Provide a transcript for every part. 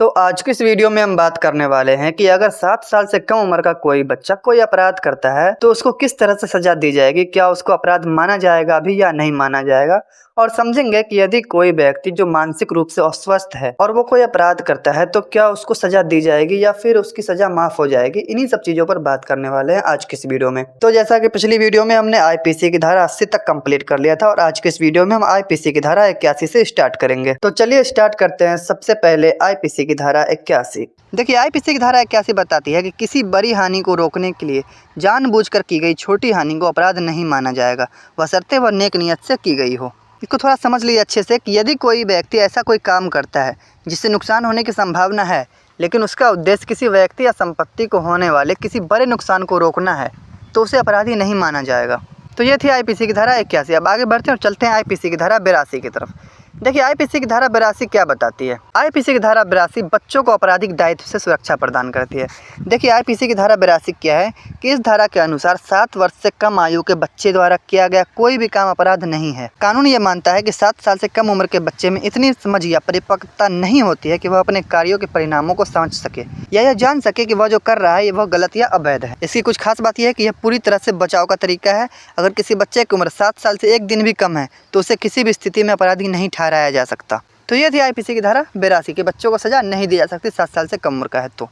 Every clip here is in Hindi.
तो आज की इस वीडियो में हम बात करने वाले हैं कि अगर 7 साल से कम उम्र का कोई बच्चा कोई अपराध करता है तो उसको किस तरह से सजा दी जाएगी, क्या उसको अपराध माना जाएगा अभी या नहीं माना जाएगा। और समझेंगे कि यदि कोई व्यक्ति जो मानसिक रूप से अस्वस्थ है और वो कोई अपराध करता है तो क्या उसको सजा दी जाएगी या फिर उसकी सजा माफ हो जाएगी। इन्हीं सब चीजों पर बात करने वाले हैं आज की इस वीडियो में। तो जैसा कि पिछली वीडियो में हमने आईपीसी की धारा 80 तक कंप्लीट कर लिया था और आज की इस वीडियो में हम आईपीसी की धारा 81 से स्टार्ट करेंगे। तो चलिए स्टार्ट करते हैं। सबसे पहले आईपीसी की धारा 81। देखिए आईपीसी की धारा 81 बताती है कि किसी बड़ी हानि को रोकने के लिए जानबूझकर की गई छोटी हानि को अपराध नहीं माना जाएगा, बशर्ते वह नेक नियत से की गई हो। इसको थोड़ा समझ लीजिए अच्छे से कि यदि कोई व्यक्ति ऐसा कोई काम करता है जिससे नुकसान होने की संभावना है, लेकिन उसका उद्देश्य किसी व्यक्ति या संपत्ति को होने वाले किसी बड़े नुकसान को रोकना है, तो उसे अपराधी नहीं माना जाएगा। तो ये थी आईपीसी की धारा 81। अब आगे बढ़ते हैं और चलते हैं आईपीसी की धारा 82 की तरफ। देखिए आईपीसी की धारा 82 क्या बताती है। आईपीसी की धारा 82 बच्चों को आपराधिक दायित्व से सुरक्षा प्रदान करती है। देखिए आईपीसी की धारा 82 क्या है कि इस धारा के अनुसार 7 वर्ष से कम आयु के बच्चे द्वारा किया गया कोई भी काम अपराध नहीं है। कानून ये मानता है कि 7 साल से कम उम्र के बच्चे में इतनी समझ या परिपक्वता नहीं होती है कि वह अपने कार्यों के परिणामों को समझ सके या यह जान सके कि वह जो कर रहा है वह गलत या अवैध है। इसकी कुछ खास बात यह है कि यह पूरी तरह से बचाव का तरीका है। अगर किसी बच्चे की उम्र 7 साल से एक दिन भी कम है तो उसे किसी भी स्थिति में अपराधी नहीं ठहराया जा सकता। तो ये थी आईपीसी की धारा 82 के बच्चों को सजा नहीं दी जा सकती 7 साल से कम उम्र का है। तो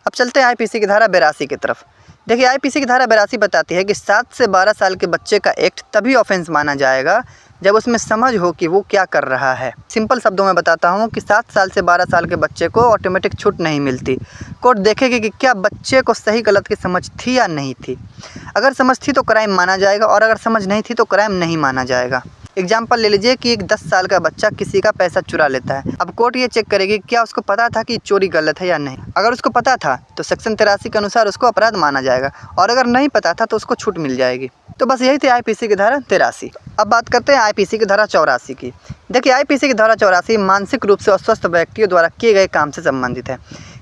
अब चलते हैं आईपीसी की धारा 82 की तरफ। देखिए आईपीसी की धारा 82 बताती है कि 7 से 12 साल के बच्चे का एक्ट तभी ऑफेंस माना जाएगा जब उसमें समझ हो कि वो क्या कर रहा है। सिंपल शब्दों में बताता हूँ कि 7 साल से 12 साल के बच्चे को ऑटोमेटिक छूट नहीं मिलती। कोर्ट देखेगी कि क्या बच्चे को सही गलत की समझ थी या नहीं थी। अगर समझ थी तो क्राइम माना जाएगा और अगर समझ नहीं थी तो क्राइम नहीं माना जाएगा। एग्जाम्पल ले लीजिए कि एक 10 साल का बच्चा किसी का पैसा चुरा लेता है। अब कोर्ट ये चेक करेगी क्या उसको पता था कि चोरी गलत है या नहीं। अगर उसको पता था तो सेक्शन 83 के अनुसार उसको अपराध माना जाएगा और अगर नहीं पता था तो उसको छूट मिल जाएगी। तो बस यही थी आईपीसी की धारा 83। अब बात करते हैं आईपीसी की धारा 84 की। देखिए आईपीसी की धारा 84 मानसिक रूप से अस्वस्थ व्यक्तियों द्वारा किए गए काम से संबंधित है।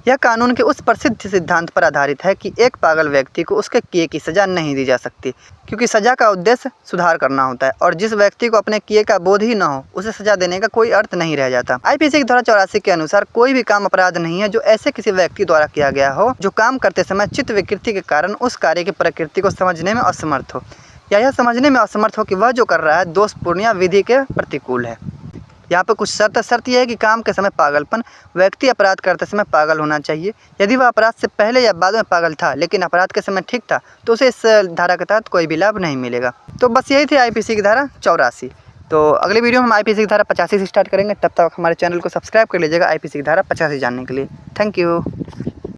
यह कानून के उस प्रसिद्ध सिद्धांत पर आधारित है कि एक पागल व्यक्ति को उसके किए की सज़ा नहीं दी जा सकती, क्योंकि सज़ा का उद्देश्य सुधार करना होता है और जिस व्यक्ति को अपने किए का बोध ही न हो उसे सज़ा देने का कोई अर्थ नहीं रह जाता। आईपीसी की धारा 84 के अनुसार कोई भी काम अपराध नहीं है जो ऐसे किसी व्यक्ति द्वारा किया गया हो जो काम करते समय चित्त विकृति के कारण उस कार्य की प्रकृति को समझने में असमर्थ हो या यह समझने में असमर्थ हो कि वह जो कर रहा है दोषपूर्ण या विधि के प्रतिकूल है। यहाँ पर कुछ शर्त यह है कि काम के समय पागलपन, व्यक्ति अपराध करते समय पागल होना चाहिए। यदि वह अपराध से पहले या बाद में पागल था लेकिन अपराध के समय ठीक था तो उसे इस धारा के तहत कोई भी लाभ नहीं मिलेगा। तो बस यही थी आईपीसी की धारा 84। तो अगली वीडियो में हम आईपीसी की धारा 85 से स्टार्ट करेंगे। तब तक हमारे चैनल को सब्सक्राइब कर लीजिएगा आईपीसी की धारा 85 जानने के लिए। Thank you.